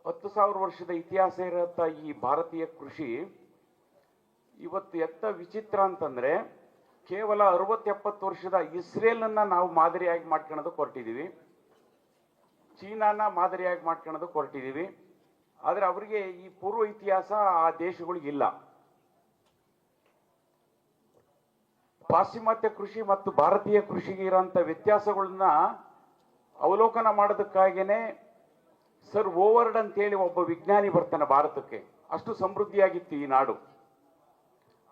10,000 ವರ್ಷದ ಇತಿಹಾಸ ಇರತ್ತ ಈ ಭಾರತೀಯ ಕೃಷಿ ಇವತ್ತು ಎತ್ತ ವಿಚಿತ್ರ ಅಂತಂದ್ರೆ ಕೇವಲ 60-70 ವರ್ಷದ ಇಸ್ರೇಲನ್ನ ನಾವು ಮಾದರಿಯಾಗಿ ಮಾಡ್ಕೊಳ್ಳೋದಕ್ಕೆ ಹೊರಟಿದ್ದೀವಿ, ಚೀನಾನ ಮಾದರಿಯಾಗಿ ಮಾಡ್ಕೊಳ್ಳೋದಕ್ಕೆ ಹೊರಟಿದ್ದೀವಿ. ಆದರೆ ಅವರಿಗೆ ಈ ಪೂರ್ವ ಇತಿಹಾಸ ಆ ದೇಶಗಳಿಗಿಲ್ಲ. ಪಾಶ್ಚಿಮಾತ್ಯ ಕೃಷಿ ಮತ್ತು ಭಾರತೀಯ ಕೃಷಿಗೆ ಇರೋಂಥ ವ್ಯತ್ಯಾಸಗಳನ್ನ ಅವಲೋಕನ ಮಾಡೋದಕ್ಕಾಗೇನೆ ಸರ್ ಓವರ್ಡ್ ಅಂತೇಳಿ ಒಬ್ಬ ವಿಜ್ಞಾನಿ ಬರ್ತಾನೆ ಭಾರತಕ್ಕೆ. ಅಷ್ಟು ಸಮೃದ್ಧಿಯಾಗಿತ್ತು ಈ ನಾಡು.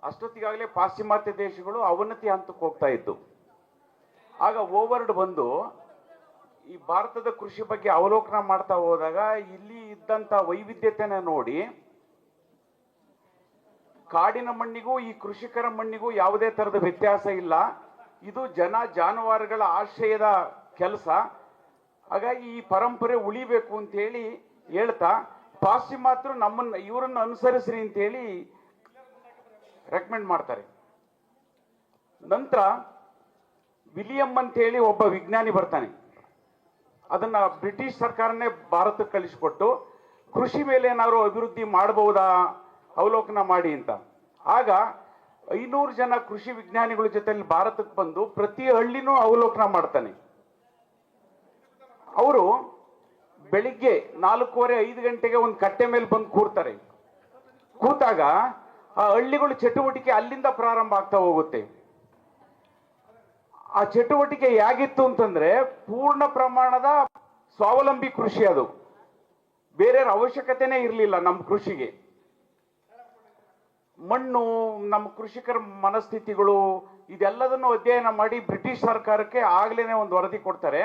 ಅಷ್ಟೊತ್ತಿಗಾಗಲೇ ಪಾಶ್ಚಿಮಾತ್ಯ ದೇಶಗಳು ಅವನತಿ ಹಂತಕ್ಕೆ ಹೋಗ್ತಾ ಇದ್ದು. ಆಗ ಓವರ್ಡ್ ಬಂದು ಈ ಭಾರತದ ಕೃಷಿ ಬಗ್ಗೆ ಅವಲೋಕನ ಮಾಡ್ತಾ ಹೋದಾಗ ಇಲ್ಲಿ ಇದ್ದಂಥ ವೈವಿಧ್ಯತೆನ ನೋಡಿ ಕಾಡಿನ ಮಣ್ಣಿಗೂ ಈ ಕೃಷಿಕರ ಮಣ್ಣಿಗೂ ಯಾವುದೇ ಥರದ ವ್ಯತ್ಯಾಸ ಇಲ್ಲ, ಇದು ಜನ ಜಾನುವಾರುಗಳ ಆಶ್ರಯದ ಕೆಲಸ, ಹಾಗಾಗಿ ಈ ಪರಂಪರೆ ಉಳಿಬೇಕು ಅಂತೇಳಿ ಹೇಳ್ತಾ ಪಾಶ್ಚಿಮಾತ್ಯರು ನಮ್ಮನ್ನ ಇವರನ್ನು ಅನುಸರಿಸ್ರಿ ಅಂತೇಳಿ ರೆಕಮೆಂಡ್ ಮಾಡ್ತಾರೆ. ನಂತರ ವಿಲಿಯಂ ಅಂತೇಳಿ ಒಬ್ಬ ವಿಜ್ಞಾನಿ ಬರ್ತಾನೆ. ಅದನ್ನ ಬ್ರಿಟಿಷ್ ಸರ್ಕಾರನೇ ಭಾರತಕ್ಕೆ ಕಳಿಸಿಕೊಟ್ಟು ಕೃಷಿ ಮೇಲೆ ಏನಾದ್ರು ಅಭಿವೃದ್ಧಿ ಮಾಡಬಹುದಾ ಅವಲೋಕನ ಮಾಡಿ ಅಂತ. ಆಗ 500 ಜನ ಕೃಷಿ ವಿಜ್ಞಾನಿಗಳ ಜೊತೆಲಿ ಭಾರತಕ್ಕೆ ಬಂದು ಪ್ರತಿ ಹಳ್ಳಿನೂ ಅವಲೋಕನ ಮಾಡ್ತಾನೆ. ಅವರು ಬೆಳಿಗ್ಗೆ 4:15 ಗಂಟೆಗೆ ಒಂದು ಕಟ್ಟೆ ಮೇಲೆ ಬಂದು ಕೂರ್ತಾರೆ. ಕೂತಾಗ ಆ ಹಳ್ಳಿಗಳ ಚಟುವಟಿಕೆ ಅಲ್ಲಿಂದ ಪ್ರಾರಂಭ ಆಗ್ತಾ ಹೋಗುತ್ತೆ. ಆ ಚಟುವಟಿಕೆ ಹೇಗಿತ್ತು ಅಂತಂದ್ರೆ ಪೂರ್ಣ ಪ್ರಮಾಣದ ಸ್ವಾವಲಂಬಿ ಕೃಷಿ. ಅದು ಬೇರೆಯವ್ರ ಅವಶ್ಯಕತೆನೇ ಇರಲಿಲ್ಲ ನಮ್ಮ ಕೃಷಿಗೆ. ಮಣ್ಣು, ನಮ್ಮ ಕೃಷಿಕರ ಮನಸ್ಥಿತಿಗಳು ಇದೆಲ್ಲದನ್ನು ಅಧ್ಯಯನ ಮಾಡಿ ಬ್ರಿಟಿಷ್ ಸರ್ಕಾರಕ್ಕೆ ಆಗ್ಲೇನೆ ಒಂದು ವರದಿ ಕೊಡ್ತಾರೆ.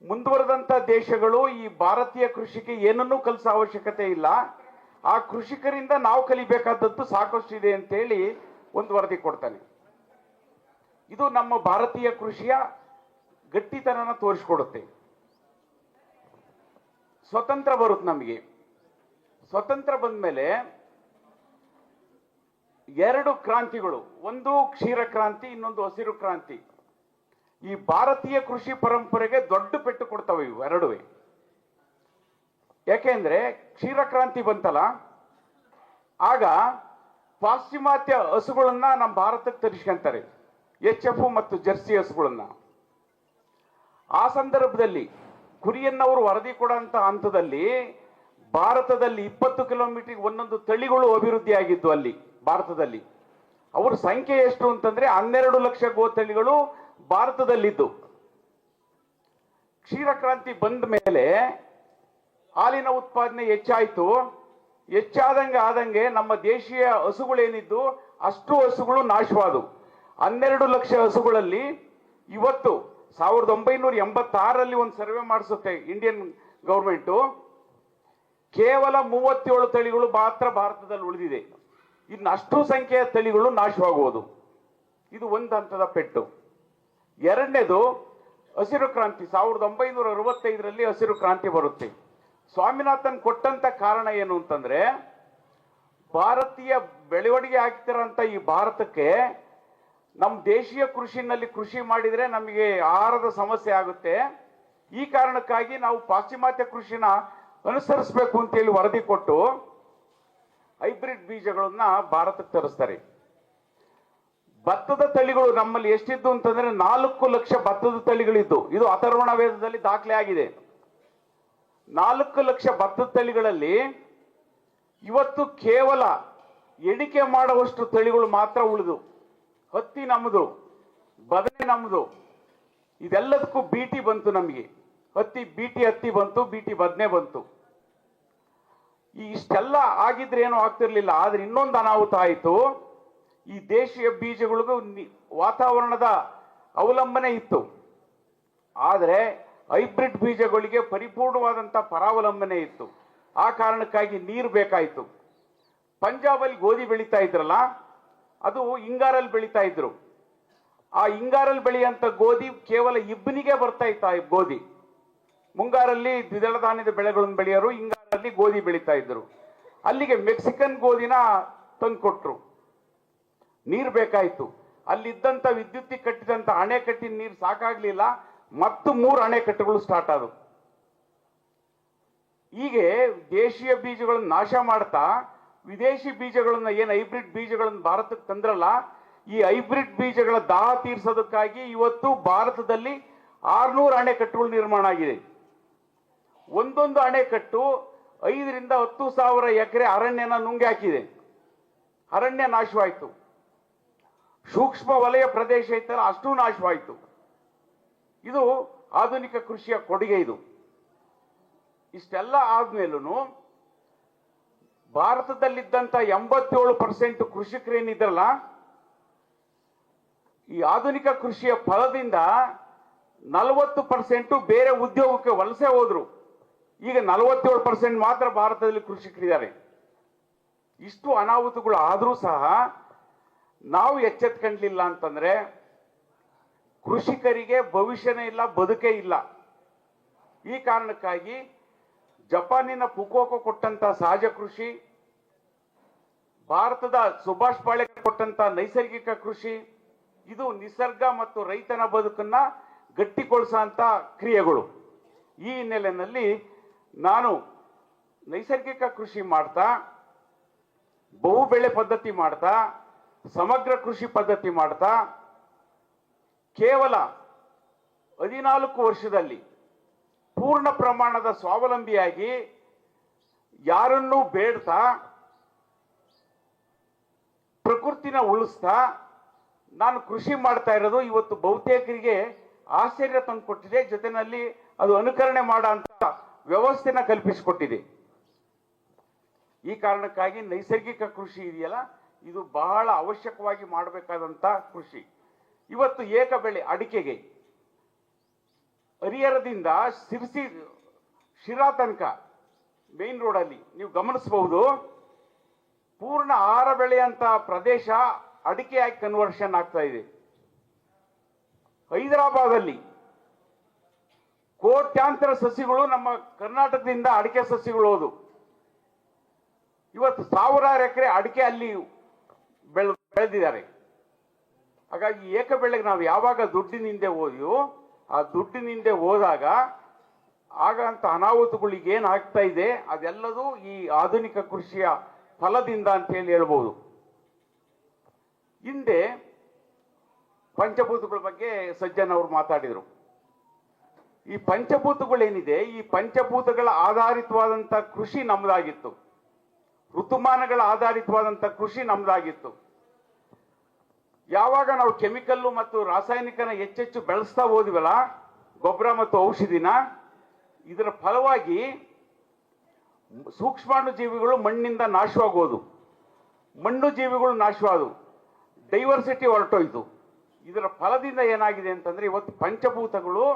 ಮುಂದುವರೆದಂತ ದೇಶಗಳು ಈ ಭಾರತೀಯ ಕೃಷಿಗೆ ಏನನ್ನೂ ಕಲಿಸೋ ಅವಶ್ಯಕತೆ ಇಲ್ಲ, ಆ ಕೃಷಿಕರಿಂದ ನಾವು ಕಲಿಬೇಕಾದದ್ದು ಸಾಕಷ್ಟು ಇದೆ ಅಂತೇಳಿ ಒಂದು ವರದಿ ಕೊಡ್ತಾನೆ. ಇದು ನಮ್ಮ ಭಾರತೀಯ ಕೃಷಿಯ ಗಟ್ಟಿತನನ ತೋರಿಸ್ಕೊಡುತ್ತೆ. ಸ್ವತಂತ್ರ ಬರುತ್ತೆ ನಮಗೆ. ಸ್ವತಂತ್ರ ಬಂದ ಮೇಲೆ 2 ಕ್ರಾಂತಿಗಳು, ಒಂದು ಕ್ಷೀರ ಕ್ರಾಂತಿ, ಇನ್ನೊಂದು ಹಸಿರು ಕ್ರಾಂತಿ. ಈ ಭಾರತೀಯ ಕೃಷಿ ಪರಂಪರೆಗೆ ದೊಡ್ಡ ಪೆಟ್ಟು ಕೊಡ್ತವೆ ಇವು ಎರಡುವೆ. ಯಾಕೆಂದ್ರೆ ಕ್ಷೀರ ಕ್ರಾಂತಿ ಬಂತಲ್ಲ, ಆಗ ಪಾಶ್ಚಿಮಾತ್ಯ ಹಸುಗಳನ್ನ ನಮ್ಮ ಭಾರತಕ್ಕೆ ತರಿಸ್ಕೊಂತಾರೆ, HF ಮತ್ತು ಜರ್ಸಿ ಹಸುಗಳನ್ನ. ಆ ಸಂದರ್ಭದಲ್ಲಿ ಕುರಿಯನ್ನವರು ವರದಿ ಕೊಡೋಂಥ ಹಂತದಲ್ಲಿ ಭಾರತದಲ್ಲಿ 20 ಕಿಲೋಮೀಟರ್ ಒಂದೊಂದು ತಳಿಗಳು ಅಭಿವೃದ್ಧಿ ಆಗಿದ್ದು ಅಲ್ಲಿ ಭಾರತದಲ್ಲಿ. ಅವ್ರ ಸಂಖ್ಯೆ ಎಷ್ಟು ಅಂತಂದ್ರೆ 12 ಲಕ್ಷ ಗೋ ತಳಿಗಳು ಭಾರತದಲ್ಲಿದ್ದು. ಕ್ಷೀರ ಕ್ರಾಂತಿ ಬಂದ ಮೇಲೆ ಹಾಲಿನ ಉತ್ಪಾದನೆ ಹೆಚ್ಚಾಯಿತು. ಹೆಚ್ಚಾದಂಗೆ ನಮ್ಮ ದೇಶೀಯ ಹಸುಗಳೇನಿದ್ದು ಅಷ್ಟು ಹಸುಗಳು ನಾಶವಾದವು. 12 ಲಕ್ಷ ಹಸುಗಳಲ್ಲಿ ಇವತ್ತು 1986ರಲ್ಲಿ ಒಂದು ಸರ್ವೆ ಮಾಡಿಸುತ್ತೆ ಇಂಡಿಯನ್ ಗೌರ್ಮೆಂಟು, ಕೇವಲ 37 ತಳಿಗಳು ಮಾತ್ರ ಭಾರತದಲ್ಲಿ ಉಳಿದಿದೆ. ಇನ್ನು ಅಷ್ಟು ಸಂಖ್ಯೆಯ ತಳಿಗಳು ನಾಶವಾಗುವುದು. ಇದು ಒಂದು ಹಂತದ ಪೆಟ್ಟು. ಎರಡನೇದು ಹಸಿರು ಕ್ರಾಂತಿ. 1965ರಲ್ಲಿ ಹಸಿರು ಕ್ರಾಂತಿ ಬರುತ್ತೆ. ಸ್ವಾಮಿನಾಥನ್ ಕೊಟ್ಟಂತ ಕಾರಣ ಏನು ಅಂತಂದ್ರೆ ಭಾರತೀಯ ಬೆಳವಣಿಗೆ ಆಗ್ತಿರೋಂಥ ಈ ಭಾರತಕ್ಕೆ ನಮ್ಮ ದೇಶೀಯ ಕೃಷಿನಲ್ಲಿ ಕೃಷಿ ಮಾಡಿದ್ರೆ ನಮಗೆ ಆಹಾರದ ಸಮಸ್ಯೆ ಆಗುತ್ತೆ, ಈ ಕಾರಣಕ್ಕಾಗಿ ನಾವು ಪಾಶ್ಚಿಮಾತ್ಯ ಕೃಷಿನ ಅನುಸರಿಸಬೇಕು ಅಂತೇಳಿ ವರದಿ ಕೊಟ್ಟು ಹೈಬ್ರಿಡ್ ಬೀಜಗಳನ್ನ ಭಾರತಕ್ಕೆ ತರಿಸ್ತಾರೆ. ಭತ್ತದ ತಳಿಗಳು ನಮ್ಮಲ್ಲಿ ಎಷ್ಟಿದ್ದು ಅಂತಂದ್ರೆ 4 ಲಕ್ಷ ಭತ್ತದ ತಳಿಗಳಿದ್ದು. ಇದು ಅಥರ್ವಣ ವೇದದಲ್ಲಿ ದಾಖಲೆ ಆಗಿದೆ. 4 ಲಕ್ಷ ಭತ್ತದ ತಳಿಗಳಲ್ಲಿ ಇವತ್ತು ಕೇವಲ ಎಣಿಕೆ ಮಾಡುವಷ್ಟು ತಳಿಗಳು ಮಾತ್ರ ಉಳಿದು. ಹತ್ತಿ ನಮ್ಮದು, ಬದನೆ ನಮ್ಮದು, ಇದೆಲ್ಲದಕ್ಕೂ BT ಬಂತು ನಮಗೆ. BT ಹತ್ತಿ ಬಂತು, BT ಬದನೆ ಬಂತು. ಇಷ್ಟೆಲ್ಲ ಆಗಿದ್ರೆ ಏನೂ ಆಗ್ತಿರ್ಲಿಲ್ಲ. ಆದ್ರೆ ಇನ್ನೊಂದು ಅನಾಹುತ ಆಯಿತು. ಈ ದೇಶೀಯ ಬೀಜಗಳಿಗೂ ವಾತಾವರಣದ ಅವಲಂಬನೆ ಇತ್ತು, ಆದರೆ ಹೈಬ್ರಿಡ್ ಬೀಜಗಳಿಗೆ ಪರಿಪೂರ್ಣವಾದಂಥ ಪರಾವಲಂಬನೆ ಇತ್ತು. ಆ ಕಾರಣಕ್ಕಾಗಿ ನೀರು ಬೇಕಾಯಿತು. ಪಂಜಾಬಲ್ಲಿ ಗೋಧಿ ಬೆಳೀತಾ ಇದ್ರಲ್ಲ, ಅದು ಹಿಂಗಾರಲ್ಲಿ ಬೆಳೀತಾ ಇದ್ರು. ಆ ಹಿಂಗಾರಲ್ಲಿ ಬೆಳೆಯುವಂಥ ಗೋಧಿ ಕೇವಲ ಇಬ್ಬನಿಗೆ ಬರ್ತಾ ಇತ್ತ. ಗೋಧಿ ಮುಂಗಾರಲ್ಲಿ ದ್ವಿದಳ ಧಾನ್ಯದ ಬೆಳೆಗಳನ್ನು ಬೆಳೆಯೋರು, ಹಿಂಗಾರಲ್ಲಿ ಗೋಧಿ ಬೆಳೀತಾ ಇದ್ರು. ಅಲ್ಲಿಗೆ ಮೆಕ್ಸಿಕನ್ ಗೋಧಿನ ತಂದುಕೊಟ್ರು. ನೀರು ಬೇಕಾಯಿತು. ಅಲ್ಲಿದ್ದಂಥ ವಿದ್ಯುತ್ತಿಗೆ ಕಟ್ಟಿದಂಥ ಅಣೆಕಟ್ಟಿನ ನೀರು ಸಾಕಾಗ್ಲಿಲ್ಲ, ಮತ್ತು 3 ಅಣೆಕಟ್ಟುಗಳು ಸ್ಟಾರ್ಟ್ ಆದವು. ಹೀಗೆ ದೇಶೀಯ ಬೀಜಗಳನ್ನು ನಾಶ ಮಾಡ್ತಾ ವಿದೇಶಿ ಬೀಜಗಳನ್ನ ಏನು ಹೈಬ್ರಿಡ್ ಬೀಜಗಳನ್ನು ಭಾರತಕ್ಕೆ ತಂದ್ರಲ್ಲ, ಈ ಹೈಬ್ರಿಡ್ ಬೀಜಗಳ ದಾಹ ತೀರಿಸೋದಕ್ಕಾಗಿ ಇವತ್ತು ಭಾರತದಲ್ಲಿ 600 ಅಣೆಕಟ್ಟುಗಳು ನಿರ್ಮಾಣ ಆಗಿದೆ. ಒಂದೊಂದು ಅಣೆಕಟ್ಟು 5,000 to 10,000 ಎಕರೆ ಅರಣ್ಯನ ನುಂಗಿ ಹಾಕಿದೆ. ಅರಣ್ಯ ನಾಶವಾಯಿತು. ಸೂಕ್ಷ್ಮ ವಲಯ ಪ್ರದೇಶ ಇತ್ತಲ್ಲ ಅಷ್ಟು ನಾಶವಾಯಿತು. ಇದು ಆಧುನಿಕ ಕೃಷಿಯ ಕೊಡುಗೆ. ಇದು ಇಷ್ಟೆಲ್ಲ ಆದ್ಮೇಲೂ ಭಾರತದಲ್ಲಿದ್ದಂತ 87% ಕೃಷಿಕರೇನಿದ್ರಲ್ಲ, ಈ ಆಧುನಿಕ ಕೃಷಿಯ ಫಲದಿಂದ 40% ಬೇರೆ ಉದ್ಯೋಗಕ್ಕೆ ವಲಸೆ ಹೋದ್ರು. ಈಗ 47% ಮಾತ್ರ ಭಾರತದಲ್ಲಿ ಕೃಷಿಕರಿದ್ದಾರೆ. ಇಷ್ಟು ಅನಾಹುತಗಳು ಆದರೂ ಸಹ ನಾವು ಎಚ್ಚೆತ್ಕೊಂಡಿಲ್ಲ ಅಂತಂದ್ರೆ ಕೃಷಿಕರಿಗೆ ಭವಿಷ್ಯನೇ ಇಲ್ಲ, ಬದುಕೇ ಇಲ್ಲ. ಈ ಕಾರಣಕ್ಕಾಗಿ ಜಪಾನಿನ ಫುಕುವೋಕ ಕೊಟ್ಟಂತ ಸಹಜ ಕೃಷಿ, ಭಾರತದ ಸುಭಾಷ್ ಪಾಳೇಕರ್ ಕೊಟ್ಟಂತ ನೈಸರ್ಗಿಕ ಕೃಷಿ, ಇದು ನಿಸರ್ಗ ಮತ್ತು ರೈತನ ಬದುಕನ್ನ ಗಟ್ಟಿಗೊಳಿಸುವಂತ ಕ್ರಿಯೆಗಳು. ಈ ಹಿನ್ನೆಲೆಯಲ್ಲಿ ನಾನು ನೈಸರ್ಗಿಕ ಕೃಷಿ ಮಾಡ್ತಾ, ಬಹುಬೆಳೆ ಪದ್ಧತಿ ಮಾಡ್ತಾ, ಸಮಗ್ರ ಕೃಷಿ ಪದ್ಧತಿ ಮಾಡ್ತಾ ಕೇವಲ 14 ವರ್ಷದಲ್ಲಿ ಪೂರ್ಣ ಪ್ರಮಾಣದ ಸ್ವಾವಲಂಬಿಯಾಗಿ ಯಾರನ್ನೂ ಬೇಡ್ತಾ ಪ್ರಕೃತಿನ ಉಳಿಸ್ತಾ ನಾನು ಕೃಷಿ ಮಾಡ್ತಾ ಇರೋದು ಇವತ್ತು ಬಹುತೇಕರಿಗೆ ಆಶ್ಚರ್ಯ ತಂದುಕೊಟ್ಟಿದೆ. ಜೊತೆಯಲ್ಲಿ ಅದು ಅನುಕರಣೆ ಮಾಡೋ ಅಂತ ವ್ಯವಸ್ಥೆನ ಕಲ್ಪಿಸಿಕೊಟ್ಟಿದೆ. ಈ ಕಾರಣಕ್ಕಾಗಿ ನೈಸರ್ಗಿಕ ಕೃಷಿ ಇದೆಯಲ್ಲ, ಇದು ಬಹಳ ಅವಶ್ಯಕವಾಗಿ ಮಾಡಬೇಕಾದಂತ ಕೃಷಿ. ಇವತ್ತು ಏಕ ಬೆಳೆ ಅಡಿಕೆಗೆ ಹರಿಹರದಿಂದ ಶಿರಾ ತನಕ ಮೇನ್ ರೋಡ್ ಅಲ್ಲಿ ನೀವು ಗಮನಿಸಬಹುದು, ಪೂರ್ಣ ಆಹಾರ ಬೆಳೆಯಂತ ಪ್ರದೇಶ ಅಡಿಕೆಯಾಗಿ ಕನ್ವರ್ಷನ್ ಆಗ್ತಾ ಇದೆ. ಹೈದರಾಬಾದಲ್ಲಿ ಕೋಟ್ಯಾಂತರ ಸಸಿಗಳು ನಮ್ಮ ಕರ್ನಾಟಕದಿಂದ ಅಡಿಕೆ ಸಸಿಗಳು ಹೋದು. ಇವತ್ತು 1000 ಎಕರೆ ಅಡಿಕೆ ಅಲ್ಲಿ ಬೆಳೆದಿದ್ದಾರೆ. ಹಾಗಾಗಿ ಏಕ ಬೆಳೆಗೆ ನಾವು ಯಾವಾಗ ದುಡ್ಡಿನಿಂದ ಹೋದ್ಯೋ, ಆ ದುಡ್ಡಿನಿಂದ ಹೋದಾಗ ಆಗಂತ ಅನಾಹುತಗಳಿಗೆ ಏನ್ ಆಗ್ತಾ ಇದೆ ಅದೆಲ್ಲದೂ ಈ ಆಧುನಿಕ ಕೃಷಿಯ ಫಲದಿಂದ ಅಂತ ಹೇಳಿ ಹೇಳ್ಬೋದು. ಹಿಂದೆ ಪಂಚಭೂತಗಳ ಬಗ್ಗೆ ಸಜ್ಜನ್ ಅವರು ಮಾತಾಡಿದರು. ಈ ಪಂಚಭೂತಗಳೇನಿದೆ, ಈ ಪಂಚಭೂತಗಳ ಆಧಾರಿತವಾದಂತ ಕೃಷಿ ನಮ್ದಾಗಿತ್ತು. ಋತುಮಾನಗಳ ಆಧಾರಿತವಾದಂತ ಕೃಷಿ ನಮ್ದಾಗಿತ್ತು. ಯಾವಾಗ ನಾವು ಕೆಮಿಕಲ್ಲು ಮತ್ತು ರಾಸಾಯನಿಕನ ಹೆಚ್ಚೆಚ್ಚು ಬೆಳೆಸ್ತಾ ಹೋದ್ವಲ್ಲ, ಗೊಬ್ಬರ ಮತ್ತು ಔಷಧಿನ, ಇದರ ಫಲವಾಗಿ ಸೂಕ್ಷ್ಮಾಣು ಜೀವಿಗಳು ಮಣ್ಣಿಂದ ನಾಶವಾಗೋದು, ಮಣ್ಣು ಜೀವಿಗಳು ನಾಶವಾದವು, ಡೈವರ್ಸಿಟಿ ಹೊರಟೋಯ್ತು. ಇದರ ಫಲದಿಂದ ಏನಾಗಿದೆ ಅಂತಂದ್ರೆ ಇವತ್ತು ಪಂಚಭೂತಗಳು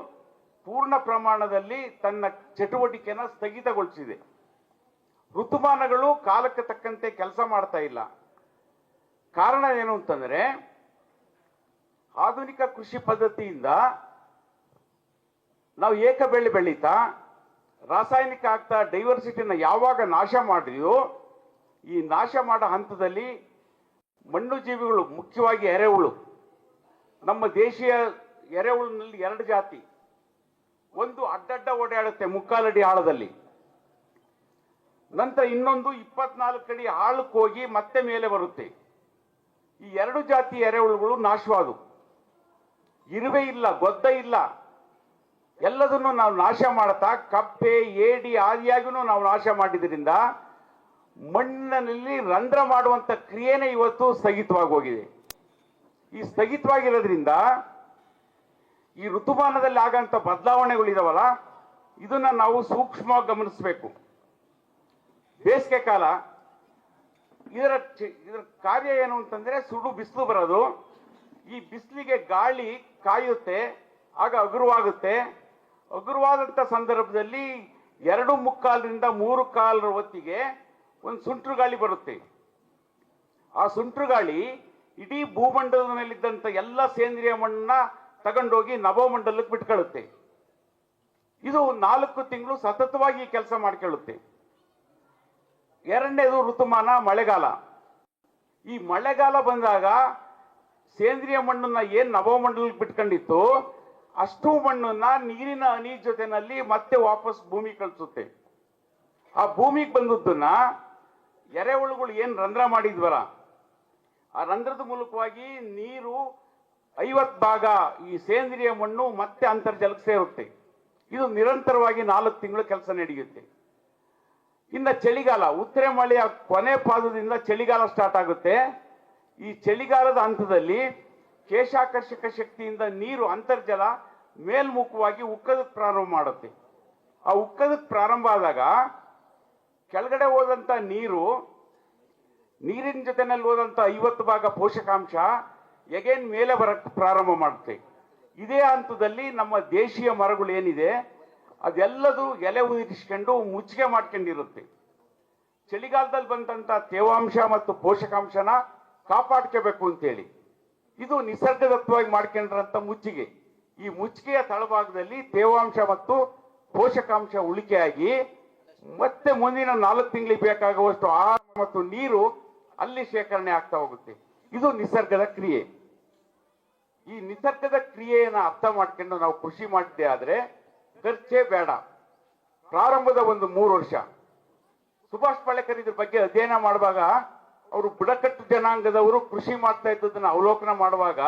ಪೂರ್ಣ ಪ್ರಮಾಣದಲ್ಲಿ ತನ್ನ ಚಟುವಟಿಕೆನ ಸ್ಥಗಿತಗೊಳಿಸಿದೆ. ಋತುಮಾನಗಳು ಕಾಲಕ್ಕೆ ತಕ್ಕಂತೆ ಕೆಲಸ ಮಾಡ್ತಾ ಇಲ್ಲ. ಕಾರಣ ಏನು ಅಂತಂದ್ರೆ ಆಧುನಿಕ ಕೃಷಿ ಪದ್ಧತಿಯಿಂದ ನಾವು ಏಕ ಬೆಳೆ ಬೆಳೀತಾ ರಾಸಾಯನಿಕ ಆಗ್ತಾ ಡೈವರ್ಸಿಟಿನ ಯಾವಾಗ ನಾಶ ಮಾಡಿದೆಯೋ, ಈ ನಾಶ ಮಾಡೋ ಹಂತದಲ್ಲಿ ಮಣ್ಣು ಜೀವಿಗಳು, ಮುಖ್ಯವಾಗಿ ಎರೆಹುಳು, ನಮ್ಮ ದೇಶೀಯ ಎರೆಹುಳಿನಲ್ಲಿ 2 ಜಾತಿ. ಒಂದು ಅಡ್ಡಡ್ಡ ಓಡಾಡುತ್ತೆ 3/4 ಅಡಿ ಆಳದಲ್ಲಿ, ನಂತರ ಇನ್ನೊಂದು 24 ಅಡಿ ಆಳಕ್ಕೆ ಹೋಗಿ ಮತ್ತೆ ಮೇಲೆ ಬರುತ್ತೆ. ಈ 2 ಜಾತಿ ಎರೆಹುಳುಗಳು ನಾಶವಾದವು. ಇರುವೆ ಇಲ್ಲ, ಗೊದ್ದ ಇಲ್ಲ, ಎಲ್ಲದನ್ನು ನಾವು ನಾಶ ಮಾಡ್ತಾ ಕಪ್ಪೆ, ಏಡಿ ಆದಿಯಾಗಿನೂ ನಾವು ನಾಶ ಮಾಡಿದ್ರಿಂದ ಮಣ್ಣಿನಲ್ಲಿ ರಂಧ್ರ ಮಾಡುವಂತ ಕ್ರಿಯೆನೇ ಇವತ್ತು ಸ್ಥಗಿತವಾಗಿ ಹೋಗಿದೆ. ಈ ಸ್ಥಗಿತವಾಗಿರೋದ್ರಿಂದ ಈ ಋತುಮಾನದಲ್ಲಿ ಆಗಂತ ಬದಲಾವಣೆಗಳಿದಾವಲ್ಲ, ಇದನ್ನ ನಾವು ಸೂಕ್ಷ್ಮವಾಗಿ ಗಮನಿಸಬೇಕು. ಬೇಸಿಗೆ ಕಾಲ ಇದರ ಕಾರ್ಯ ಏನು ಅಂತಂದ್ರೆ ಸುಡು ಬಿಸಿಲು ಬರೋದು. ಈ ಬಿಸಿಲಿಗೆ ಗಾಳಿ ಕಾಯುತ್ತೆ, ಆಗ ಹಗುರವಾಗುತ್ತೆ. ಹಗುರವಾದಂಥ ಸಂದರ್ಭದಲ್ಲಿ 2.75 3 ಕಾಲರ ಹೊತ್ತಿಗೆ ಒಂದು ಸುಂಟ್ರು ಗಾಳಿ ಬರುತ್ತೆ. ಆ ಸುಂಟ್ರು ಗಾಳಿ ಇಡೀ ಭೂಮಂಡಲದ ಮೇಲಿದ್ದಂಥ ಎಲ್ಲ ಸೇಂದ್ರಿಯ ಮಣ್ಣನ್ನ ತಗೊಂಡೋಗಿ ನಭೋಮಂಡಲಕ್ಕೆ ಬಿಟ್ಕೊಳ್ಳುತ್ತೆ. ಇದು 4 ತಿಂಗಳು ಸತತವಾಗಿ ಕೆಲಸ ಮಾಡ್ಕೊಳ್ಳುತ್ತೆ. ಎರಡನೇದು ಋತುಮಾನ ಮಳೆಗಾಲ. ಈ ಮಳೆಗಾಲ ಬಂದಾಗ ಸೇಂದ್ರಿಯ ಮಣ್ಣನ್ನ ಏನ್ ನಭೋಮಂಡಲಕ್ಕೆ ಬಿಟ್ಕೊಂಡಿತ್ತು ಅಷ್ಟು ಮಣ್ಣನ್ನ ನೀರಿನ ಹನಿ ಜೊತೆನಲ್ಲಿ ಮತ್ತೆ ವಾಪಸ್ ಭೂಮಿ ಕಳಿಸುತ್ತೆ. ಆ ಭೂಮಿಗೆ ಬಂದದ್ದನ್ನ ಎರೆಹುಳುಗಳು ಏನ್ ರಂಧ್ರ ಮಾಡಿದ್ವಲ್ಲ, ಆ ರಂಧ್ರದ ಮೂಲಕವಾಗಿ ನೀರು 50 ಭಾಗ ಈ ಸೇಂದ್ರಿಯ ಮಣ್ಣು ಮತ್ತೆ ಅಂತರ್ಜಲಕ್ಕೆ ಸೇರುತ್ತೆ. ಇದು ನಿರಂತರವಾಗಿ 4 ತಿಂಗಳು ಕೆಲಸ ನಡೆಯುತ್ತೆ. ಇನ್ನು ಚಳಿಗಾಲ, ಉತ್ತರೆ ಮಳೆಯ ಕೊನೆ ಪಾದದಿಂದ ಚಳಿಗಾಲ ಸ್ಟಾರ್ಟ್ ಆಗುತ್ತೆ. ಈ ಚಳಿಗಾಲದ ಹಂತದಲ್ಲಿ ಕೇಶಾಕರ್ಷಕ ಶಕ್ತಿಯಿಂದ ನೀರು ಅಂತರ್ಜಲ ಮೇಲ್ಮುಖವಾಗಿ ಉಕ್ಕದಕ್ಕೆ ಪ್ರಾರಂಭ ಮಾಡುತ್ತೆ. ಆ ಉಕ್ಕದಕ್ಕೆ ಪ್ರಾರಂಭ ಆದಾಗ ಕೆಳಗಡೆ ಹೋದಂತ ನೀರಿನ ಜೊತೆನಲ್ಲಿ ಹೋದಂತ 50 ಭಾಗ ಪೋಷಕಾಂಶ ಎಗೇನ್ ಮೇಲೆ ಬರಕ್ಕೆ ಪ್ರಾರಂಭ ಮಾಡುತ್ತೆ. ಇದೇ ಹಂತದಲ್ಲಿ ನಮ್ಮ ದೇಶೀಯ ಮರಗಳು ಏನಿದೆ ಅದೆಲ್ಲದು ಎಲೆ ಉದುರಿಸ್ಕೊಂಡು ಮುಚ್ಚಿಗೆ ಮಾಡ್ಕೊಂಡಿರುತ್ತೆ. ಚಳಿಗಾಲದಲ್ಲಿ ಬಂದಂತ ತೇವಾಂಶ ಮತ್ತು ಪೋಷಕಾಂಶನ ಕಾಪಾಡ್ಕೋಬೇಕು ಅಂತೇಳಿ ಇದು ನಿಸರ್ಗದತ್ತವಾಗಿ ಮಾಡ್ಕೊಂಡ್ರಂತ ಮುಚ್ಚಿಗೆ. ಈ ಮುಚ್ಚಿಗೆಯ ತಳಭಾಗದಲ್ಲಿ ತೇವಾಂಶ ಮತ್ತು ಪೋಷಕಾಂಶ ಉಳಿಕೆಯಾಗಿ ಮತ್ತೆ ಮುಂದಿನ 4 ತಿಂಗಳಿಗೆ ಬೇಕಾಗುವಷ್ಟು ಆಹಾರ ಮತ್ತು ನೀರು ಅಲ್ಲಿ ಶೇಖರಣೆ ಆಗ್ತಾ ಹೋಗುತ್ತೆ. ಇದು ನಿಸರ್ಗದ ಕ್ರಿಯೆ. ಈ ನಿಸರ್ಗದ ಕ್ರಿಯೆಯನ್ನು ಅರ್ಥ ಮಾಡ್ಕೊಂಡು ನಾವು ಕೃಷಿ ಮಾಡಿದ್ದೆ ಆದ್ರೆ ಖರ್ಚೇ ಬೇಡ. ಪ್ರಾರಂಭದ ಒಂದು 3 ವರ್ಷ ಸುಭಾಷ್ ಪಾಳೇಕರ್ ಇದ್ರ ಬಗ್ಗೆ ಅಧ್ಯಯನ ಮಾಡುವಾಗ ಅವರು ಬುಡಕಟ್ಟು ಜನಾಂಗದವರು ಕೃಷಿ ಮಾಡ್ತಾ ಇದ್ದದನ್ನ ಅವಲೋಕನ ಮಾಡುವಾಗ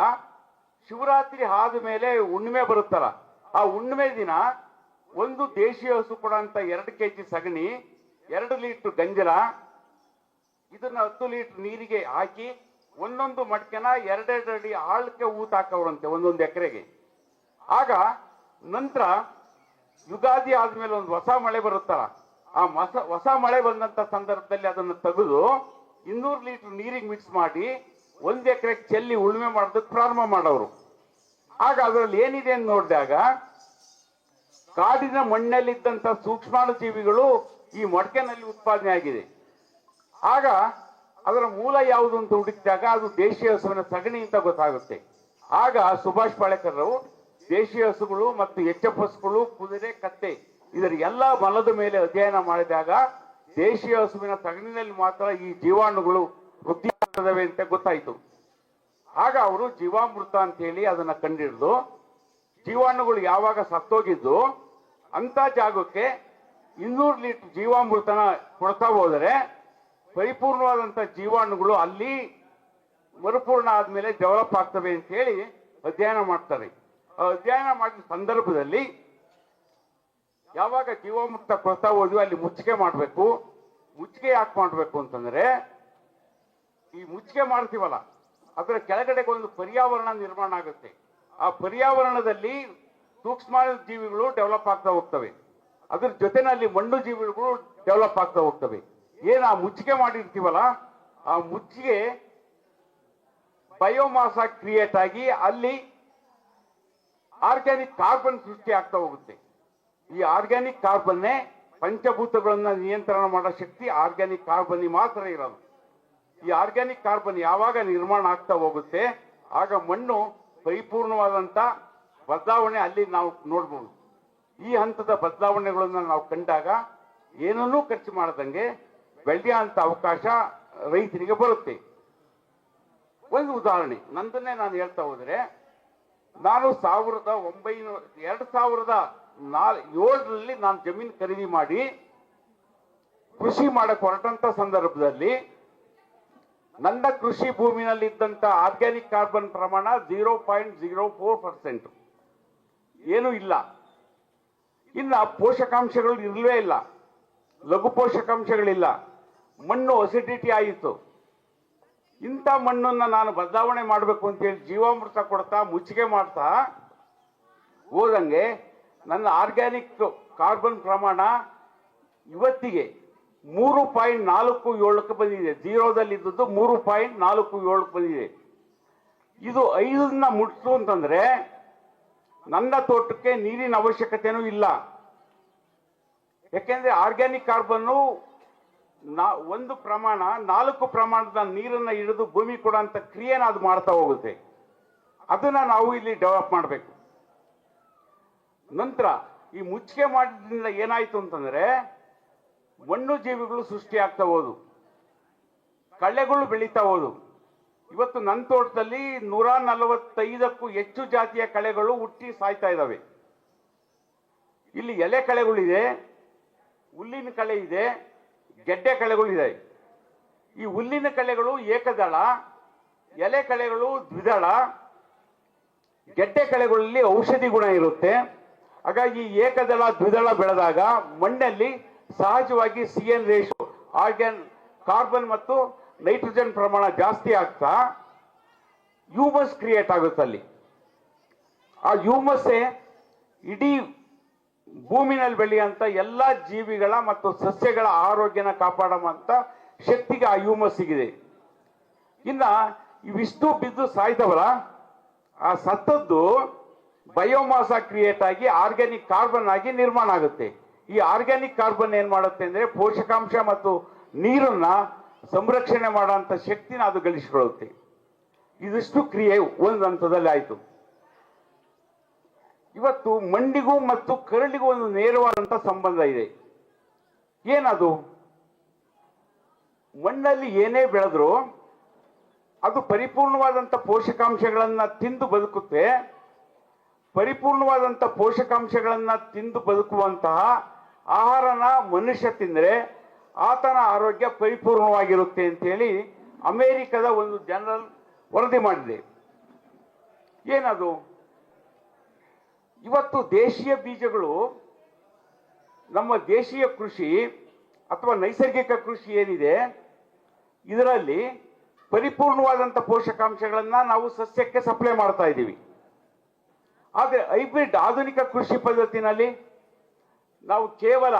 ಶಿವರಾತ್ರಿ ಆದ ಮೇಲೆ ಹುಣ್ಣಿಮೆ ಬರುತ್ತಲ್ಲ, ಆ ಹುಣ್ಣಿಮೆ ದಿನ ಒಂದು ದೇಶೀಯ ಹಸು ಕೊಡಂತ 2 ಕೆಜಿ ಸಗಣಿ, 2 ಲೀಟರ್ ಗಂಜಲ, ಇದನ್ನ 10 ಲೀಟರ್ ನೀರಿಗೆ ಹಾಕಿ ಒಂದೊಂದು ಮಡ್ಕೆನ 2 ಅಡಿ ಆಳಕ್ಕೆ ಊತ ಹಾಕವ್ರಂತೆ ಒಂದೊಂದು ಎಕರೆಗೆ. ಆಗ ನಂತರ ಯುಗಾದಿ ಆದ್ಮೇಲೆ ಒಂದು ಹೊಸ ಮಳೆ ಬರುತ್ತಲ್ಲ, ಆ ಹೊಸ ಮಳೆ ಬಂದಂತ ಸಂದರ್ಭದಲ್ಲಿ ಅದನ್ನು ತೆಗೆದು 200 ಲೀಟರ್ ನೀರಿಗೆ ಮಿಕ್ಸ್ ಮಾಡಿ 1 ಎಕರೆಗೆ ಚೆಲ್ಲಿ ಉಳುಮೆ ಮಾಡೋದಕ್ಕೆ ಪ್ರಾರಂಭ ಮಾಡೋರು. ಆಗ ಅದರಲ್ಲಿ ಏನಿದೆ ಅಂತ ನೋಡಿದಾಗ ಕಾಡಿನ ಮಣ್ಣಲ್ಲಿದ್ದಂತ ಸೂಕ್ಷ್ಮಾಣು ಜೀವಿಗಳು ಈ ಮೊಡಕೆನಲ್ಲಿ ಉತ್ಪಾದನೆ ಆಗಿದೆ. ಆಗ ಅದರ ಮೂಲ ಯಾವುದು ಅಂತ ಹುಡುಕಿದಾಗ ಅದು ದೇಶೀಯ ಹಸುವಿನ ಸಗಣಿ ಅಂತ ಗೊತ್ತಾಗುತ್ತೆ. ಆಗ ಸುಭಾಷ್ ಪಾಳೇಕರ್ ದೇಶೀಯ ಹಸುಗಳು ಮತ್ತು ಎಚ್.ಎಫ್ ಹಸುಗಳು, ಕುದುರೆ, ಕತ್ತೆ ಇದರ ಎಲ್ಲ ಮಲದ ಮೇಲೆ ಅಧ್ಯಯನ ಮಾಡಿದಾಗ ದೇಶೀಯ ಹಸುವಿನ ಸಗಣಿನಲ್ಲಿ ಮಾತ್ರ ಈ ಜೀವಾಣುಗಳು ವೃದ್ಧಿ ಆಗ್ತವೆ ಅಂತ ಗೊತ್ತಾಯ್ತು. ಆಗ ಅವರು ಜೀವಾಮೃತ ಅಂತ ಹೇಳಿ ಅದನ್ನ ಕಂಡಿಡಿದು ಜೀವಾಣುಗಳು ಯಾವಾಗ ಸತ್ತೋಗಿದ್ದು ಅಂತ ಜಾಗಕ್ಕೆ 200 ಲೀಟರ್ ಜೀವಾಮೃತನ ಕೊಡ್ತಾ ಹೋದರೆ ಪರಿಪೂರ್ಣವಾದಂತ ಜೀವಾಣುಗಳು ಅಲ್ಲಿ ಮರುಪೂರ್ಣ ಆದ್ಮೇಲೆ ಡೆವಲಪ್ ಆಗ್ತವೆ ಅಂತ ಹೇಳಿ ಅಧ್ಯಯನ ಮಾಡ್ತಾರೆ. ಅಧ್ಯಯನ ಮಾಡಿದ ಸಂದರ್ಭದಲ್ಲಿ ಯಾವಾಗ ಜೀವಾಮೃತ ಕೊಡ್ತಾ ಹೋದ್ವಿ ಅಲ್ಲಿ ಮುಚ್ಚಿಗೆ ಮಾಡಬೇಕು. ಮುಚ್ಚಿಗೆ ಯಾಕೆ ಮಾಡಬೇಕು ಅಂತಂದ್ರೆ ಈ ಮುಚ್ಚಿಗೆ ಮಾಡ್ತೀವಲ್ಲ ಅದರ ಕೆಳಗಡೆ ಒಂದು ಪರ್ಯಾವರಣ ನಿರ್ಮಾಣ ಆಗುತ್ತೆ. ಆ ಪರ್ಯಾವರಣದಲ್ಲಿ ಸೂಕ್ಷ್ಮ ಜೀವಿಗಳು ಡೆವಲಪ್ ಆಗ್ತಾ ಹೋಗ್ತವೆ, ಅದ್ರ ಜೊತೆನಲ್ಲಿ ಮಣ್ಣು ಜೀವಿಗಳು ಡೆವಲಪ್ ಆಗ್ತಾ ಹೋಗ್ತವೆ. ಏನ್ ಆ ಮುಚ್ಚಿಗೆ ಮಾಡಿರ್ತೀವಲ್ಲ ಆ ಮುಚ್ಚಿಗೆ ಬಯೋಮಾಸ್ ಆಗಿ ಕ್ರಿಯೇಟ್ ಆಗಿ ಅಲ್ಲಿ ಆರ್ಗ್ಯಾನಿಕ್ ಕಾರ್ಬನ್ ಸೃಷ್ಟಿ ಆಗ್ತಾ ಹೋಗುತ್ತೆ. ಈ ಆರ್ಗ್ಯಾನಿಕ್ ಕಾರ್ಬನ್ನೇ ಪಂಚಭೂತಗಳನ್ನ ನಿಯಂತ್ರಣ ಮಾಡೋ ಶಕ್ತಿ ಆರ್ಗ್ಯಾನಿಕ್ ಕಾರ್ಬನ್ ಮಾತ್ರ ಇರೋದು. ಈ ಆರ್ಗ್ಯಾನಿಕ್ ಕಾರ್ಬನ್ ಯಾವಾಗ ನಿರ್ಮಾಣ ಆಗ್ತಾ ಹೋಗುತ್ತೆ ಆಗ ಮಣ್ಣು ಪರಿಪೂರ್ಣವಾದಂತ ಬದಲಾವಣೆ ಅಲ್ಲಿ ನಾವು ನೋಡ್ಬೋದು. ಈ ಹಂತದ ಬದಲಾವಣೆಗಳನ್ನ ನಾವು ಕಂಡಾಗ ಏನನ್ನೂ ಖರ್ಚು ಮಾಡದಂಗೆ ಬೆಳೆಯುವಂತ ಅವಕಾಶ ರೈತರಿಗೆ ಬರುತ್ತೆ. ಒಂದು ಉದಾಹರಣೆ ನಂದನ್ನೇ ನಾನು ಹೇಳ್ತಾ ಹೋದ್ರೆ, ನಾನು 2007ರಲ್ಲಿ ನಾನು ಜಮೀನು ಖರೀದಿ ಮಾಡಿ ಕೃಷಿ ಮಾಡಕ್ಕೆ ಹೊರಟಂತ ಸಂದರ್ಭದಲ್ಲಿ ನನ್ನ ಕೃಷಿ ಭೂಮಿನಲ್ಲಿ ಇದ್ದಂತ ಆರ್ಗ್ಯಾನಿಕ್ ಕಾರ್ಬನ್ ಪ್ರಮಾಣ 0.04%, ಏನೂ ಇಲ್ಲ. ಇನ್ನ ಪೋಷಕಾಂಶಗಳು ಇರಲೇ ಇಲ್ಲ, ಲಘು ಪೋಷಕಾಂಶಗಳಿಲ್ಲ, ಮಣ್ಣು ಅಸಿಡಿಟಿ ಆಯಿತು. ಇಂಥ ಮಣ್ಣನ್ನ ನಾನು ಬದಲಾವಣೆ ಮಾಡಬೇಕು ಅಂತೇಳಿ ಜೀವಾಮೃತ ಕೊಡ್ತಾ ಮುಚ್ಚಿಗೆ ಮಾಡ್ತಾ ಹೋದಂಗೆ ನನ್ನ ಆರ್ಗ್ಯಾನಿಕ್ ಕಾರ್ಬನ್ ಪ್ರಮಾಣ ಇವತ್ತಿಗೆ 3.47ಕ್ಕೆ ಬಂದಿದೆ. 0ದಲ್ಲಿ ಇದ್ದದ್ದು 3.47ಕ್ಕೆ ಬಂದಿದೆ. ಇದು 5ನ್ನ ಮುಟ್ಸು ಅಂತಂದ್ರೆ ನನ್ನ ತೋಟಕ್ಕೆ ನೀರಿನ ಅವಶ್ಯಕತೆನೂ ಇಲ್ಲ. ಯಾಕೆಂದ್ರೆ ಆರ್ಗ್ಯಾನಿಕ್ ಕಾರ್ಬನ್ನು ಒಂದು ಪ್ರಮಾಣ 4 ಪ್ರಮಾಣದ ನೀರನ್ನ ಹಿಡಿದು ಭೂಮಿ ಕೊಡುವಂತ ಕ್ರಿಯೆನ ಅದು ಮಾಡ್ತಾ ಹೋಗುತ್ತೆ. ಅದನ್ನ ನಾವು ಇಲ್ಲಿ ಡೆವಲಪ್ ಮಾಡಬೇಕು. ನಂತರ ಈ ಮುಚ್ಚಿಗೆ ಮಾಡಿದ್ರಿಂದ ಏನಾಯ್ತು ಅಂತಂದ್ರೆ ಮಣ್ಣು ಜೀವಿಗಳು ಸೃಷ್ಟಿ ಆಗ್ತಾ ಹೋದು, ಕಳೆಗಳು ಬೆಳೀತಾ ಹೋದು. ಇವತ್ತು ನನ್ನ ತೋಟದಲ್ಲಿ 145ಕ್ಕೂ ಹೆಚ್ಚು ಜಾತಿಯ ಕಳೆಗಳು ಹುಟ್ಟಿ ಸಾಯ್ತಾ ಇದ್ದಾವೆ. ಇಲ್ಲಿ ಎಲೆ ಕಳೆಗಳಿದೆ, ಹುಲ್ಲಿನ ಕಳೆ ಇದೆ, ಗೆಡ್ಡೆ ಕಳೆಗಳು ಇದೆ. ಈ ಹುಲ್ಲಿನ ಕಳೆಗಳು ಏಕದಳ, ಎಲೆ ಕಳೆಗಳು ದ್ವಿದಳ, ಗೆಡ್ಡೆ ಕಳೆಗಳಲ್ಲಿ ಔಷಧಿ ಗುಣ ಇರುತ್ತೆ. ಹಾಗಾಗಿ ಏಕದಳ ದ್ವಿದಳ ಬೆಳೆದಾಗ ಮಣ್ಣಲ್ಲಿ ಸಹಜವಾಗಿ CN ರೇಷಿಯೋ, ಆರ್ಗ್ಯಾನ್ ಕಾರ್ಬನ್ ಮತ್ತು ನೈಟ್ರೋಜನ್ ಪ್ರಮಾಣ ಜಾಸ್ತಿ ಆಗ್ತಾ ಹ್ಯೂಮಸ್ ಕ್ರಿಯೇಟ್ ಆಗುತ್ತೆ ಅಲ್ಲಿ. ಆ ಹ್ಯೂಮಸ್ಸೇ ಇಡೀ ಭೂಮಿನಲ್ಲಿ ಬೆಳೆಯುವಂತ ಎಲ್ಲ ಜೀವಿಗಳ ಮತ್ತು ಸಸ್ಯಗಳ ಆರೋಗ್ಯನ ಕಾಪಾಡುವಂತ ಶಕ್ತಿಗೆ ಆ ಹ್ಯೂಮಸ್ ಸಿಗಿದೆ. ಇನ್ನ ಇವಿಷ್ಟು ಬಿದ್ದು ಸಾಯ್ತವಲ್ಲ, ಆ ಸತ್ತದ್ದು ಬಯೋಮಾಸ ಕ್ರಿಯೇಟ್ ಆಗಿ ಆರ್ಗ್ಯಾನಿಕ್ ಕಾರ್ಬನ್ ಆಗಿ ನಿರ್ಮಾಣ ಆಗುತ್ತೆ. ಈ ಆರ್ಗ್ಯಾನಿಕ್ ಕಾರ್ಬನ್ ಏನ್ ಮಾಡುತ್ತೆ ಅಂದ್ರೆ ಪೋಷಕಾಂಶ ಮತ್ತು ನೀರನ್ನ ಸಂರಕ್ಷಣೆ ಮಾಡುವಂತ ಶಕ್ತಿನ ಅದು ಗಳಿಸಿಕೊಳ್ಳುತ್ತೆ. ಇದಿಷ್ಟು ಕ್ರಿಯೆ ಒಂದು ಹಂತದಲ್ಲಿ ಆಯ್ತು. ಇವತ್ತು ಮಣ್ಣಿಗೂ ಮತ್ತು ಕರಳಿಗೂ ಒಂದು ನೇರವಾದಂತ ಸಂಬಂಧ ಇದೆ. ಏನದು? ಮಣ್ಣಲ್ಲಿ ಏನೇ ಬೆಳೆದ್ರು ಅದು ಪರಿಪೂರ್ಣವಾದಂತ ಪೋಷಕಾಂಶಗಳನ್ನ ತಿಂದು ಬದುಕುತ್ತೆ. ಪರಿಪೂರ್ಣವಾದಂತ ಪೋಷಕಾಂಶಗಳನ್ನ ತಿಂದು ಬದುಕುವಂತಹ ಆಹಾರನ ಮನುಷ್ಯ ತಿಂದ್ರೆ ಆತನ ಆರೋಗ್ಯ ಪರಿಪೂರ್ಣವಾಗಿರುತ್ತೆ ಅಂತ ಹೇಳಿ ಅಮೆರಿಕದ ಒಂದು ಜನರಲ್ ವರದಿ ಮಾಡಿದೆ. ಏನದು? ಇವತ್ತು ದೇಶೀಯ ಬೀಜಗಳು, ನಮ್ಮ ದೇಶೀಯ ಕೃಷಿ ಅಥವಾ ನೈಸರ್ಗಿಕ ಕೃಷಿ ಏನಿದೆ ಇದರಲ್ಲಿ ಪರಿಪೂರ್ಣವಾದಂತ ಪೋಷಕಾಂಶಗಳನ್ನ ನಾವು ಸಸ್ಯಕ್ಕೆ ಸಪ್ಲೈ ಮಾಡ್ತಾ ಇದ್ದೀವಿ. ಆದರೆ ಹೈಬ್ರಿಡ್ ಆಧುನಿಕ ಕೃಷಿ ಪದ್ಧತಿನಲ್ಲಿ ನಾವು ಕೇವಲ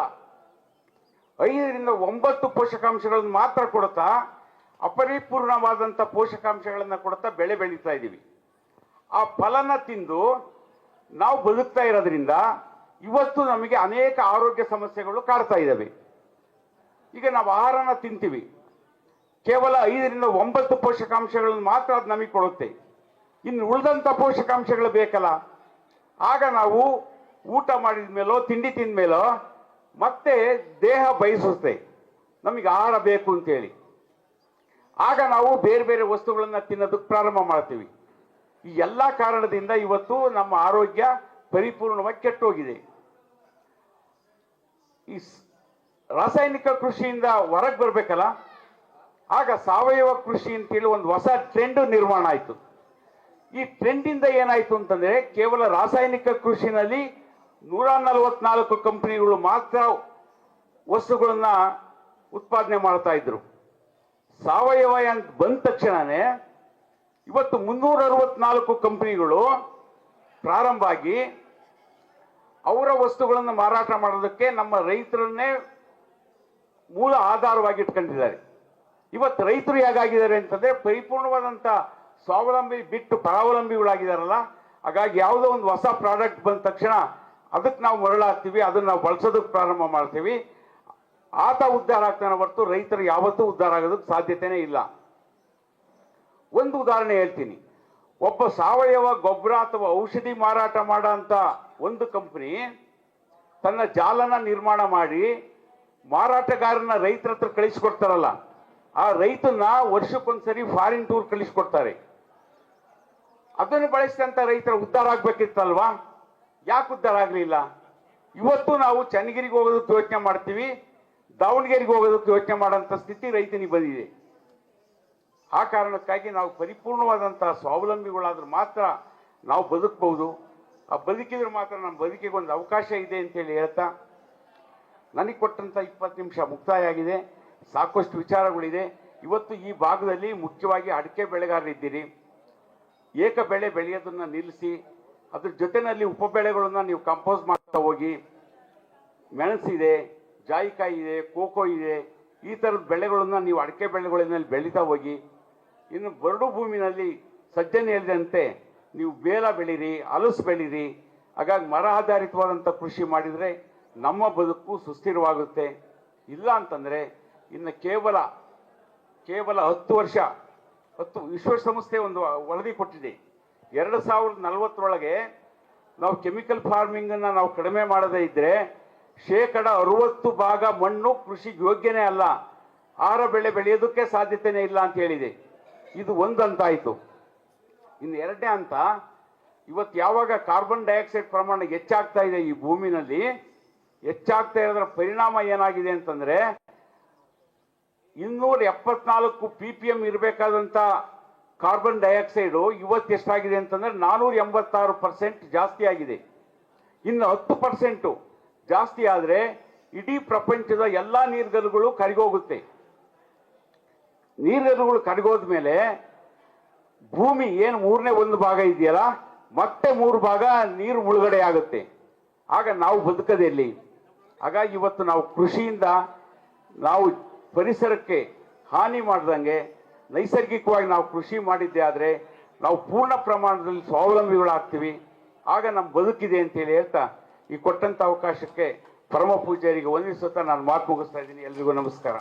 5ರಿಂದ 9 ಪೋಷಕಾಂಶಗಳನ್ನು ಮಾತ್ರ ಕೊಡ್ತಾ ಅಪರಿಪೂರ್ಣವಾದಂತ ಪೋಷಕಾಂಶಗಳನ್ನ ಕೊಡ್ತಾ ಬೆಳೆ ಬೆಳೀತಾ ಇದ್ದೀವಿ. ಆ ಫಲನ ತಿಂದು ನಾವು ಬದುಕ್ತಾ ಇರೋದ್ರಿಂದ ಇವತ್ತು ನಮಗೆ ಅನೇಕ ಆರೋಗ್ಯ ಸಮಸ್ಯೆಗಳು ಕಾಡ್ತಾ ಇದ್ದಾವೆ. ಈಗ ನಾವು ಆಹಾರನ ತಿಂತೀವಿ, ಕೇವಲ 5ರಿಂದ 9 ಪೋಷಕಾಂಶಗಳನ್ನು ಮಾತ್ರ ಅದು ನಮಗೆ ಕೊಡುತ್ತೆ. ಇನ್ನು ಉಳಿದಂತ ಪೋಷಕಾಂಶಗಳು ಬೇಕಲ್ಲ, ಆಗ ನಾವು ಊಟ ಮಾಡಿದ ಮೇಲೋ ತಿಂಡಿ ತಿಂದ ಮೇಲೋ ಮತ್ತೆ ದೇಹ ಬಯಸುತ್ತೆ ನಮಗೆ ಆಹಾರ ಬೇಕು ಅಂತೇಳಿ. ಆಗ ನಾವು ಬೇರೆ ಬೇರೆ ವಸ್ತುಗಳನ್ನ ತಿನ್ನೋದಕ್ಕೆ ಪ್ರಾರಂಭ ಮಾಡ್ತೀವಿ. ಈ ಎಲ್ಲ ಕಾರಣದಿಂದ ಇವತ್ತು ನಮ್ಮ ಆರೋಗ್ಯ ಪರಿಪೂರ್ಣವಾಗಿ ಕೆಟ್ಟೋಗಿದೆ. ಈ ರಾಸಾಯನಿಕ ಕೃಷಿಯಿಂದ ಹೊರಗೆ ಬರ್ಬೇಕಲ್ಲ, ಆಗ ಸಾವಯವ ಕೃಷಿ ಅಂತೇಳಿ ಒಂದು ಹೊಸ ಟ್ರೆಂಡ್ ನಿರ್ಮಾಣ ಆಯಿತು. ಈ ಟ್ರೆಂಡ್ ಇಂದ ಏನಾಯ್ತು ಅಂತಂದ್ರೆ ಕೇವಲ ರಾಸಾಯನಿಕ ಕೃಷಿನಲ್ಲಿ 144 ಕಂಪನಿಗಳು ಮಾತ್ರ ವಸ್ತುಗಳನ್ನ ಉತ್ಪಾದನೆ ಮಾಡ್ತಾ ಇದ್ರು. ಸಾವಯವ ಅಂತ ಬಂದ ತಕ್ಷಣನೇ ಇವತ್ತು 364 ಕಂಪನಿಗಳು ಪ್ರಾರಂಭ ಆಗಿ ಅವರ ವಸ್ತುಗಳನ್ನು ಮಾರಾಟ ಮಾಡೋದಕ್ಕೆ ನಮ್ಮ ರೈತರನ್ನೇ ಮೂಲ ಆಧಾರವಾಗಿ ಇಟ್ಕೊಂಡಿದ್ದಾರೆ. ಇವತ್ತು ರೈತರು ಹೇಗಾಗಿದ್ದಾರೆ ಅಂತಂದ್ರೆ ಪರಿಪೂರ್ಣವಾದಂತ ಸ್ವಾವಲಂಬಿ ಬಿಟ್ಟು ಪರಾವಲಂಬಿಗಳಾಗಿದ್ದಾರಲ್ಲ. ಹಾಗಾಗಿ ಯಾವುದೋ ಒಂದು ಹೊಸ ಪ್ರಾಡಕ್ಟ್ ಬಂದ ತಕ್ಷಣ ಅದಕ್ಕೆ ನಾವು ಮರಳಾಗ್ತೀವಿ, ಅದನ್ನ ನಾವು ಬಳಸೋದಕ್ಕೆ ಪ್ರಾರಂಭ ಮಾಡ್ತೀವಿ. ಆತ ಉದ್ಧಾರ ಆಗ್ತಾನೆ ಹೊರತು ರೈತರು ಯಾವತ್ತೂ ಉದ್ಧಾರ ಆಗೋದಕ್ಕೆ ಸಾಧ್ಯತೆನೇ ಇಲ್ಲ. ಒಂದು ಉದಾಹರಣೆ ಹೇಳ್ತೀನಿ. ಒಬ್ಬ ಸಾವಯವ ಗೊಬ್ಬರ ಅಥವಾ ಔಷಧಿ ಮಾರಾಟ ಮಾಡೋಂಥ ಒಂದು ಕಂಪನಿ ತನ್ನ ಜಾಲನ ನಿರ್ಮಾಣ ಮಾಡಿ ಮಾರಾಟಗಾರನ ರೈತರ ಹತ್ರ ಕಳಿಸ್ಕೊಡ್ತಾರಲ್ಲ, ಆ ರೈತನ ವರ್ಷಕ್ಕೊಂದ್ಸರಿ ಫಾರಿನ್ ಟೂರ್ ಕಳಿಸ್ಕೊಡ್ತಾರೆ. ಅದನ್ನು ಬಳಸಿದಂತ ರೈತರ ಉದ್ಧಾರ ಆಗ್ಬೇಕಿತ್ತಲ್ವಾ? ಯಾಕೆ ಉದ್ಧಾರ ಆಗ್ಲಿಲ್ಲ? ಇವತ್ತು ನಾವು ಚನ್ನಗಿರಿಗೆ ಹೋಗೋದಕ್ಕೆ ಯೋಚನೆ ಮಾಡ್ತೀವಿ, ದಾವಣಗೆರೆಗೆ ಹೋಗೋದಕ್ಕೆ ಯೋಚನೆ ಮಾಡೋಂಥ ಸ್ಥಿತಿ ರೈತನಿಗೆ ಬಂದಿದೆ. ಆ ಕಾರಣಕ್ಕಾಗಿ ನಾವು ಪರಿಪೂರ್ಣವಾದಂತಹ ಸ್ವಾವಲಂಬಿಗಳಾದ್ರೂ ಮಾತ್ರ ನಾವು ಬದುಕಬಹುದು. ಆ ಬದುಕಿದ್ರೆ ಮಾತ್ರ ನಮ್ಮ ಬದುಕಿಗೆ ಒಂದು ಅವಕಾಶ ಇದೆ ಅಂತೇಳಿ ಹೇಳ್ತಾ ನನಗೆ ಕೊಟ್ಟಂತ 20 ನಿಮಿಷ ಮುಕ್ತಾಯ ಆಗಿದೆ. ಸಾಕಷ್ಟು ವಿಚಾರಗಳಿದೆ. ಇವತ್ತು ಈ ಭಾಗದಲ್ಲಿ ಮುಖ್ಯವಾಗಿ ಅಡಿಕೆ ಬೆಳೆಗಾರರಿದ್ದೀರಿ. ಏಕ ಬೆಳೆ ಬೆಳೆಯೋದನ್ನ ನಿಲ್ಲಿಸಿ ಅದ್ರ ಜೊತೆನಲ್ಲಿ ಉಪಬೆಳೆಗಳನ್ನ ನೀವು ಕಂಪೋಸ್ ಮಾಡ್ತಾ ಹೋಗಿ. ಮೆಣಸಿದೆ, ಜಾಯಿಕಾಯಿ ಇದೆ, ಕೋಕೋ ಇದೆ, ಈ ಥರದ ಬೆಳೆಗಳನ್ನ ನೀವು ಅಡಿಕೆ ಬೆಳೆಗಳಲ್ಲಿ ಬೆಳೀತಾ ಹೋಗಿ. ಇನ್ನು ಬರಡು ಭೂಮಿನಲ್ಲಿ ಸಜ್ಜನೆ ಹೇಳಿದಂತೆ ನೀವು ಬೇಲ ಬೆಳೀರಿ, ಹಲಸು ಬೆಳೀರಿ. ಹಾಗಾಗಿ ಮರ ಆಧಾರಿತವಾದಂಥ ಕೃಷಿ ಮಾಡಿದರೆ ನಮ್ಮ ಬದುಕು ಸುಸ್ಥಿರವಾಗುತ್ತೆ. ಇಲ್ಲ ಅಂತಂದರೆ ಇನ್ನು ಕೇವಲ 10 ವರ್ಷ ವಿಶ್ವಸಂಸ್ಥೆ ಒಂದು ವರದಿ ಕೊಟ್ಟಿದೆ. 2040 ನಾವು ಕೆಮಿಕಲ್ ಫಾರ್ಮಿಂಗ್ ಅನ್ನ ನಾವು ಕಡಿಮೆ ಮಾಡದೇ ಇದ್ರೆ 60% ಮಣ್ಣು ಕೃಷಿಗೆ ಯೋಗ್ಯನೇ ಅಲ್ಲ, ಆಹಾರ ಬೆಳೆ ಬೆಳೆಯೋದಕ್ಕೆ ಸಾಧ್ಯತೆನೇ ಇಲ್ಲ ಅಂತ ಹೇಳಿದೆ. ಇದು ಒಂದು ಹಂತ ಆಯಿತು. ಇನ್ನು ಎರಡನೇ ಹಂತ, ಇವತ್ತು ಯಾವಾಗ ಕಾರ್ಬನ್ ಡೈಆಕ್ಸೈಡ್ ಪ್ರಮಾಣ ಹೆಚ್ಚಾಗ್ತಾ ಇದೆ ಈ ಭೂಮಿನಲ್ಲಿ, ಹೆಚ್ಚಾಗ್ತಾ ಇರೋದ್ರ ಪರಿಣಾಮ ಏನಾಗಿದೆ ಅಂತಂದ್ರೆ 274 ppm ಇರಬೇಕಾದಂತ ಕಾರ್ಬನ್ ಡೈಆಕ್ಸೈಡು ಇವತ್ತು ಎಷ್ಟಾಗಿದೆ ಅಂತಂದ್ರೆ 486% ಜಾಸ್ತಿ ಆಗಿದೆ. ಇನ್ನು 10% ಜಾಸ್ತಿ ಆದ್ರೆ ಇಡೀ ಪ್ರಪಂಚದ ಎಲ್ಲಾ ನೀರ್ಗಲ್ಲುಗಳು ಕರಗೋಗುತ್ತೆ. ನೀರ್ಗಲ್ಲುಗಳು ಕರಗೋದ್ಮೇಲೆ ಭೂಮಿ ಏನು 1/3 ಭಾಗ ಇದೆಯಲ್ಲ, ಮತ್ತೆ 3 ಭಾಗ ನೀರು ಮುಳುಗಡೆ ಆಗುತ್ತೆ. ಆಗ ನಾವು ಬದುಕದೆಲ್ಲಿ? ಹಾಗಾಗಿ ಇವತ್ತು ನಾವು ಕೃಷಿಯಿಂದ ನಾವು ಪರಿಸರಕ್ಕೆ ಹಾನಿ ಮಾಡ್ದಂಗೆ ನೈಸರ್ಗಿಕವಾಗಿ ನಾವು ಕೃಷಿ ಮಾಡಿದ್ದೆ ಆದರೆ ನಾವು ಪೂರ್ಣ ಪ್ರಮಾಣದಲ್ಲಿ ಸ್ವಾವಲಂಬಿಗಳಾಗ್ತೀವಿ. ಆಗ ನಮ್ಮ ಬದುಕಿದೆ ಅಂತೇಳಿ ಹೇಳ್ತಾ ಈ ಕೊಟ್ಟಂತ ಅವಕಾಶಕ್ಕೆ ಪರಮ ಪೂಜ್ಯರಿಗೆ ವಂದಿಸುತ್ತಾ ನಾನು ಮಾತು ಮುಗಿಸ್ತಾ ಇದ್ದೀನಿ. ಎಲ್ರಿಗೂ ನಮಸ್ಕಾರ.